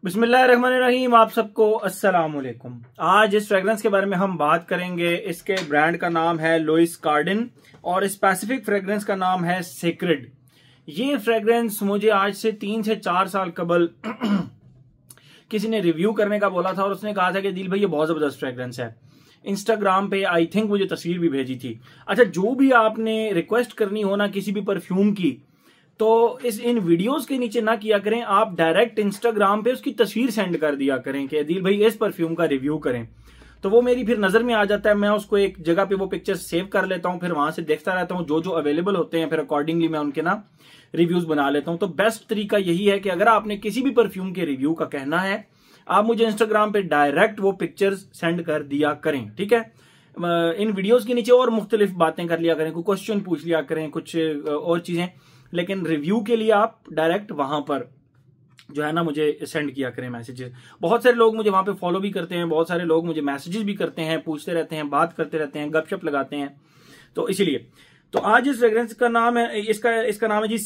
बिस्मिल्लाहिर्रहमानिर्रहीम। आप सबको अस्सलाम वालेकुम। आज इस फ्रेग्रेंस के बारे में हम बात करेंगे। इसके ब्रांड का नाम है लुइस कार्डिन और स्पेसिफिक फ्रेग्रेंस का नाम है सेक्रेड। ये फ्रेग्रेंस मुझे आज से 3 से 4 साल कबल किसी ने रिव्यू करने का बोला था और उसने कहा था कि दिल भाई ये बहुत जबरदस्त फ्रेग्रेंस है। इंस्टाग्राम पे आई थिंक मुझे तस्वीर भी भेजी थी। अच्छा, जो भी आपने रिक्वेस्ट करनी हो ना किसी भी परफ्यूम की, तो इन वीडियोस के नीचे ना किया करें, आप डायरेक्ट इंस्टाग्राम पे उसकी तस्वीर सेंड कर दिया करें कि अदील भाई इस परफ्यूम का रिव्यू करें। तो वो मेरी फिर नजर में आ जाता है, मैं उसको एक जगह पे वो पिक्चर सेव कर लेता हूं, फिर वहां से देखता रहता हूं जो जो अवेलेबल होते हैं, फिर अकॉर्डिंगली मैं उनके ना रिव्यूज बना लेता हूं। तो बेस्ट तरीका यही है कि अगर आपने किसी भी परफ्यूम के रिव्यू का कहना है, आप मुझे इंस्टाग्राम पे डायरेक्ट वो पिक्चर्स सेंड कर दिया करें, ठीक है। इन वीडियोस के नीचे और मुख्तलिफ बातें कर लिया करें, कोई क्वेश्चन पूछ लिया करें, कुछ और चीजें, लेकिन रिव्यू के लिए आप डायरेक्ट वहां पर जो है ना मुझे सेंड किया करें मैसेजेस। बहुत सारे लोग मुझे वहां पे फॉलो भी करते हैं, बहुत सारे लोग मुझे मैसेजेस भी करते हैं, पूछते रहते हैं, बात करते रहते हैं, गपशप लगाते हैं। तो इसीलिए तो आज इस फ्रेग्रेंस का नाम है, इसका नाम है जी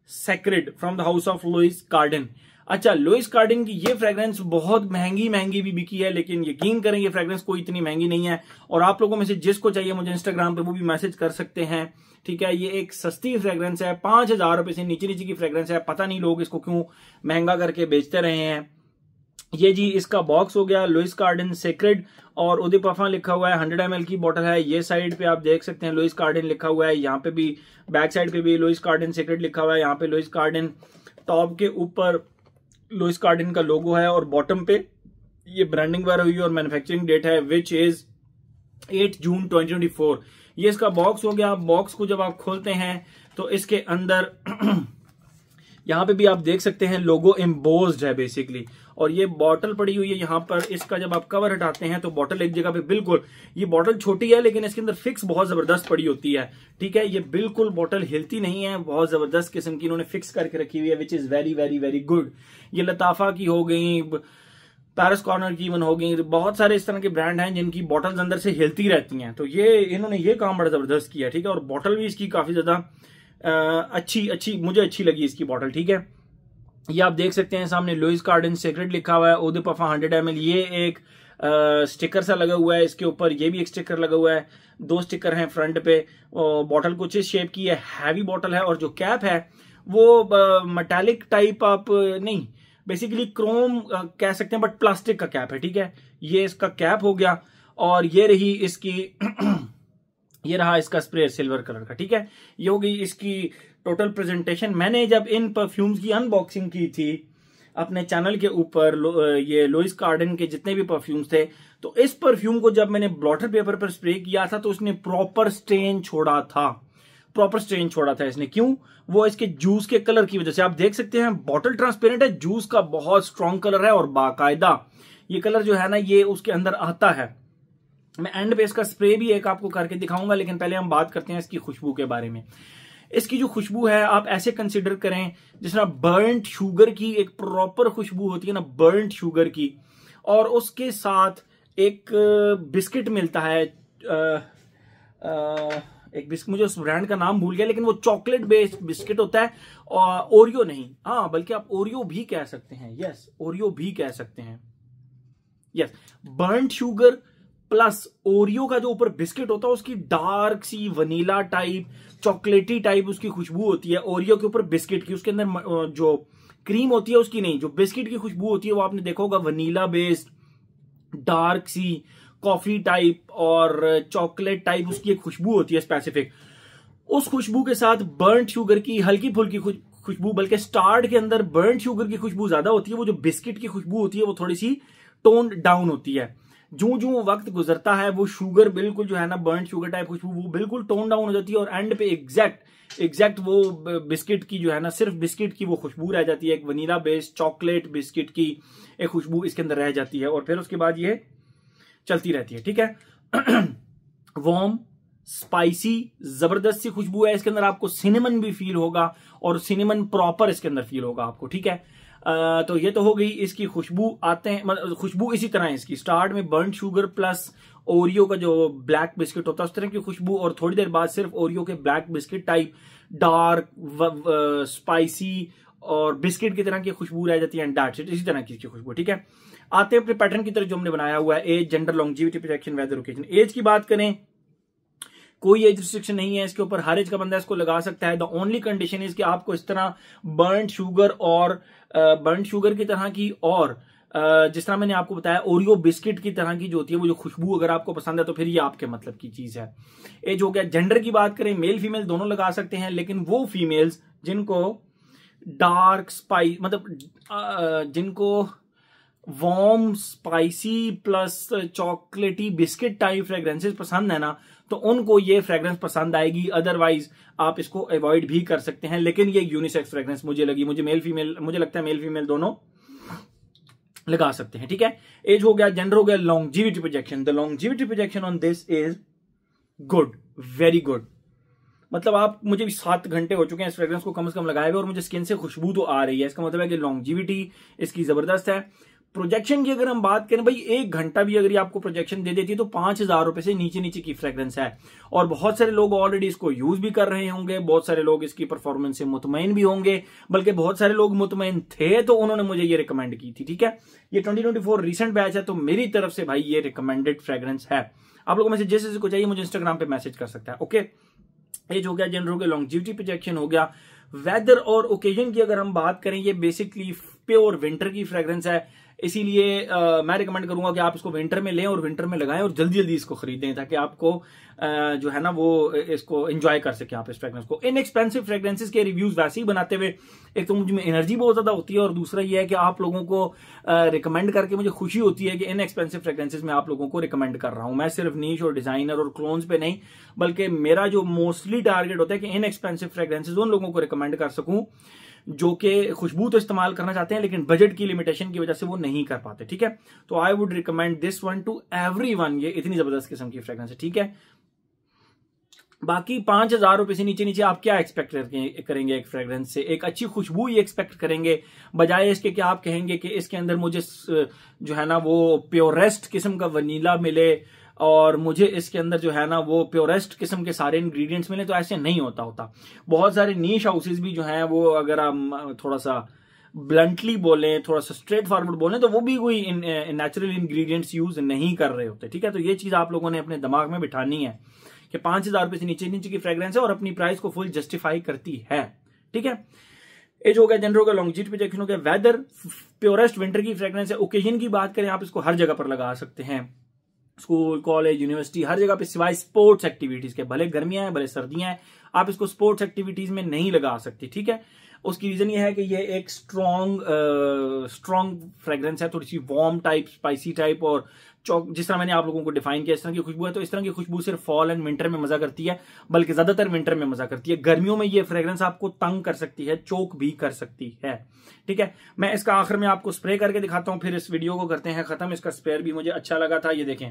sacred from the house of Louis Cardin. अच्छा, लुइस कार्डिन की ये फ्रेग्रेंस बहुत महंगी भी बिकी है, लेकिन यकीन करें ये फ्रेग्रेंस कोई इतनी महंगी नहीं है। और आप लोगों में से जिसको चाहिए मुझे इंस्टाग्राम पे वो भी मैसेज कर सकते हैं, ठीक है। ये एक सस्ती फ्रेग्रेंस है, 5000 रुपए से नीचे की फ्रेग्रेंस है। पता नहीं लोग इसको क्यों महंगा करके बेचते रहे हैं। ये जी इसका बॉक्स हो गया, लुइस कार्डिन सेक्रेड, और उदय पफा लिखा हुआ है। 100 ml की बोतल है। ये साइड पे आप देख सकते हैं लुइस कार्डिन लिखा हुआ है, यहाँ पे भी बैक साइड पे भी लुइस कार्डिन सेक्रेड लिखा हुआ है। यहाँ पे लुइस कार्डिन, टॉप के ऊपर लुइस कार्डिन का लोगो है और बॉटम पे ये ब्रांडिंग वगैरह हुई और मैन्युफैक्चरिंग डेट है विच इज 8 जून 2024। ये इसका बॉक्स हो गया। बॉक्स को जब आप खोलते हैं तो इसके अंदर यहां पे भी आप देख सकते हैं लोगो एम्बोज्ड है बेसिकली, और ये बॉटल पड़ी हुई है यहाँ पर। इसका जब आप कवर हटाते हैं तो बॉटल एक जगह पे, बिल्कुल ये बॉटल छोटी है लेकिन इसके अंदर फिक्स बहुत जबरदस्त पड़ी होती है, ठीक है। ये बिल्कुल बॉटल हिलती नहीं है, बहुत जबरदस्त किस्म की इन्होंने फिक्स करके रखी हुई है, which is very very very good. ये लताफा की हो गई, पैरिस कॉर्नर की इवन हो गई, बहुत सारे इस तरह के ब्रांड हैं जिनकी बॉटल्स अंदर से हिलती रहती हैं। तो ये इन्होंने ये काम बड़ा जबरदस्त किया, ठीक है। और बॉटल भी इसकी काफी ज्यादा अच्छी मुझे अच्छी लगी इसकी बॉटल, ठीक है। ये आप देख सकते हैं सामने लुइस कार्डिन सेक्रेड लिखा हुआ है, उदय पफा 100 ml। ये एक स्टिकर सा लगा हुआ है इसके ऊपर, ये भी एक स्टिकर लगा हुआ है, 2 स्टिकर हैं फ्रंट पे। बॉटल कुछ इस शेप की है, हैवी बॉटल है, और जो कैप है वो मेटालिक टाइप आप नहीं, बेसिकली क्रोम कह सकते हैं, बट प्लास्टिक का कैप है, ठीक है। ये इसका कैप हो गया, और ये रही इसकी ये रहा इसका स्प्रे सिल्वर कलर का, ठीक है। ये हो गई इसकी टोटल प्रेजेंटेशन। मैंने जब इन परफ्यूम्स की अनबॉक्सिंग की थी अपने चैनल के ऊपर, ये लुइस कार्डिन के जितने भी परफ्यूम्स थे, तो इस परफ्यूम को जब मैंने ब्लॉटर पेपर पर स्प्रे किया था तो उसने प्रॉपर स्टेन छोड़ा था इसने। क्यों? वो इसके जूस के कलर की वजह से। आप देख सकते हैं बॉटल ट्रांसपेरेंट है, जूस का बहुत स्ट्रॉन्ग कलर है, और बाकायदा ये कलर जो है ना ये उसके अंदर आता है। मैं एंड पे इसका स्प्रे भी एक आपको करके दिखाऊंगा, लेकिन पहले हम बात करते हैं इसकी खुशबू के बारे में। इसकी जो खुशबू है आप ऐसे कंसिडर करें जिस तरह बर्न्ड शुगर की एक प्रॉपर खुशबू होती है ना, बर्न्ड शुगर की, और उसके साथ एक बिस्किट मिलता है, एक बिस्किट, मुझे उस ब्रांड का नाम भूल गया, लेकिन वो चॉकलेट बेस्ड बिस्किट होता है। और ओरियो नहीं, हाँ, बल्कि आप ओरियो भी कह सकते हैं, यस, ओरियो भी कह सकते हैं, yes. Burned sugar plus Oreo का जो ऊपर बिस्किट होता है उसकी डार्क सी वनीला टाइप, चॉकलेटी टाइप उसकी खुशबू होती है ओरियो के ऊपर बिस्किट की। उसके अंदर जो क्रीम होती है उसकी नहीं, जो बिस्किट की खुशबू होती है वो आपने देखा होगा, वनीला बेस्ड, डार्क सी कॉफी टाइप और चॉकलेट टाइप उसकी एक खुशबू होती है स्पेसिफिक। उस खुशबू के साथ बर्न्ड शुगर की हल्की फुल्की खुशबू, बल्कि स्टार्ट के अंदर बर्न्ड शुगर की खुशबू ज्यादा होती है, वो जो बिस्किट की खुशबू होती है वो थोड़ी सी टोन डाउन होती है। जो वक्त गुजरता है वो शुगर बिल्कुल जो है ना, बर्न्ड शुगर टाइप खुशबू वो बिल्कुल टोन डाउन हो जाती है, और एंड पे एग्जैक्ट वो बिस्किट की जो है ना, सिर्फ बिस्किट की वो खुशबू रह जाती है, एक वनीला बेस्ड चॉकलेट बिस्किट की एक खुशबू इसके अंदर रह जाती है, और फिर उसके बाद ये चलती रहती है, ठीक है। वार्म, स्पाइसी, जबरदस्त सी खुशबू है इसके अंदर। आपको सिनेमन भी फील होगा, और सिनेमन प्रॉपर इसके अंदर फील होगा आपको, ठीक है। तो ये तो हो गई इसकी खुशबू। आते हैं खुशबू इसी तरह है इसकी, स्टार्ट में बर्न्ड शुगर प्लस ओरियो का जो ब्लैक बिस्किट होता है उस तरह की खुशबू, और थोड़ी देर बाद सिर्फ ओरियो के black biscuit type dark spicy और बिस्किट की तरह की खुशबू रह जाती है एंड दैट्स इट, इसी तरह की इसकी खुशबू। ठीक है, आते हैं अपने पैटर्न की तरफ जो हमने बनाया हुआ है, age, gender, longevity, projection, weather, occasion. Age की बात करें, कोई एज रिस्ट्रिक्शन नहीं है इसके ऊपर, हर एज का बंदा इसको लगा सकता है। द ओनली कंडीशन इज कि आपको इस तरह बर्न्ड शुगर की तरह की, और जिस तरह मैंने आपको बताया ओरियो बिस्किट की तरह की जो होती है वो जो खुशबू अगर आपको पसंद है तो फिर ये आपके मतलब की चीज है। एज हो गया। जेंडर की बात करें, मेल फीमेल दोनों लगा सकते हैं, लेकिन वो फीमेल्स जिनको डार्क स्पाइस, मतलब जिनको वार्म स्पाइसी प्लस चॉकलेटी बिस्किट टाइप फ्रेग्रेंसेस पसंद है ना, तो उनको ये फ्रेग्रेंस पसंद आएगी। अदरवाइज आप इसको अवॉइड भी कर सकते हैं, लेकिन ये यूनिसेक्स फ्रेग्रेंस मुझे मेल फीमेल, मुझे लगता है मेल फीमेल दोनों लगा सकते हैं। ठीक है, एज हो गया। जेंडर हो गया। Longevity projection, the longevity projection on this is good, very good. मतलब आप, मुझे भी 7 घंटे हो चुके हैं इस फ्रेग्रेंस को कम से कम लगाए हुए और मुझे स्किन से खुशबू तो आ रही है, इसका मतलब है कि लॉन्जिविटी इसकी जबरदस्त है। प्रोजेक्शन की अगर हम बात करें, भाई 1 घंटा भी अगर आपको प्रोजेक्शन दे देती है तो 5,000 रुपए से नीचे की फ्रेग्रेंस है, और बहुत सारे लोग ऑलरेडी इसको यूज भी कर रहे होंगे, बहुत सारे लोग इसकी परफॉर्मेंस से मुतमईन भी होंगे, बल्कि बहुत सारे लोग मुतमईन थे तो उन्होंने मुझे ये रिकमेंड की थी। ठीक है, ये 2024 रिसेंट बैच है, तो मेरी तरफ से भाई ये रिकमेंडेड फ्रेग्रेंस है। आप लोगों में से जैसे को चाहिए मुझे इंस्टाग्राम पे मैसेज कर सकता है। ओके, एज हो गया, जेंडर हो गया, लॉन्जिविटी प्रोजेक्शन हो गया। वेदर और ओकेजन की अगर हम बात करें, ये बेसिकली प्योर विंटर की फ्रेग्रेंस है, इसीलिए मैं रिकमेंड करूंगा कि आप इसको विंटर में लें और विंटर में लगाएं और जल्दी जल्दी इसको खरीदें, ताकि आपको जो है ना वो इसको एंजॉय कर सकें आप इस फ्रेग्रेंस को। इनएक्सपेंसिव फ्रेग्रेंसेस के रिव्यूज वैसे ही बनाते हुए एक तो मुझे एनर्जी बहुत ज्यादा होती है, और दूसरा ये है कि आप लोगों को रिकमेंड करके मुझे खुशी होती है कि इनएक्सपेंसिव फ्रेग्रेंसेस मैं आप लोगों को रिकमेंड कर रहा हूं। मैं सिर्फ नीश और डिजाइनर और क्लोन्स पे नहीं, बल्कि मेरा जो मोस्टली टारगेट होता है कि इनएक्सपेंसिव फ्रेग्रेंसेस उन लोगों को रिकमेंड कर सकूं जो कि खुशबू तो इस्तेमाल करना चाहते हैं लेकिन बजट की लिमिटेशन की वजह से वो नहीं कर पाते। ठीक है, तो I would recommend this one two everyone. ये इतनी जबरदस्त किस्म की फ्रेग्रेंस है। ठीक है, बाकी 5,000 रुपए से नीचे आप क्या एक्सपेक्ट करेंगे एक फ्रेग्रेंस से? एक अच्छी खुशबू ही एक्सपेक्ट करेंगे, बजाय इसके कि आप कहेंगे कि इसके अंदर मुझे जो है ना वो प्योरेस्ट किस्म का वनीला मिले और मुझे इसके अंदर जो है ना वो प्योरेस्ट किस्म के सारे इंग्रेडिएंट्स मिले, तो ऐसे नहीं होता। बहुत सारे नीश हाउसेज भी जो हैं वो, अगर हम थोड़ा सा ब्लंटली बोलें, थोड़ा सा स्ट्रेट फॉरवर्ड बोलें, तो वो भी कोई नेचुरल इंग्रेडिएंट्स यूज नहीं कर रहे होते। ठीक है, तो ये चीज आप लोगों ने अपने दिमाग में बिठानी है कि 5,000 रुपए से नीचे की फ्रेग्रेंस है और अपनी प्राइस को फुल जस्टिफाई करती है। ठीक है, एज हो गया, जेंडर हो गया, लॉन्जिविटी प्रोजेक्शन हो गया। वेदर प्योरेस्ट विंटर की फ्रेग्रेंस है। ओकेजन की बात करें, आप इसको हर जगह पर लगा सकते हैं, स्कूल, कॉलेज, यूनिवर्सिटी, हर जगह पे, सिवाय स्पोर्ट्स एक्टिविटीज के। भले गर्मियां हैं भले सर्दियां हैं, आप इसको स्पोर्ट्स एक्टिविटीज में नहीं लगा सकती। ठीक है, उसकी रीजन ये है कि ये एक स्ट्रॉन्ग फ्रेग्रेंस है, थोड़ी सी वार्म टाइप, स्पाइसी टाइप, और जिस तरह मैंने आप लोगों को डिफाइन किया इस तरह की खुशबू है। तो इस तरह की खुशबू सिर्फ फॉल एंड विंटर में मजा करती है, बल्कि ज्यादातर विंटर में मजा करती है। गर्मियों में ये फ्रेग्रेंस आपको तंग कर सकती है, चोक भी कर सकती है। ठीक है, मैं इसका आखिर में आपको स्प्रे करके दिखाता हूं, फिर इस वीडियो को करते हैं खत्म। इसका स्प्रे भी मुझे अच्छा लगा था, ये देखें,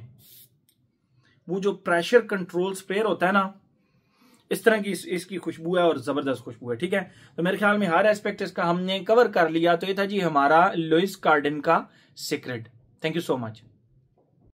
वो जो प्रेशर कंट्रोल स्प्रे होता है ना, इस तरह की इसकी खुशबू है और जबरदस्त खुशबू है। ठीक है, तो मेरे ख्याल में हर एस्पेक्ट इसका हमने कवर कर लिया। तो ये था जी हमारा लुइस कार्डिन का secret. Thank you so much.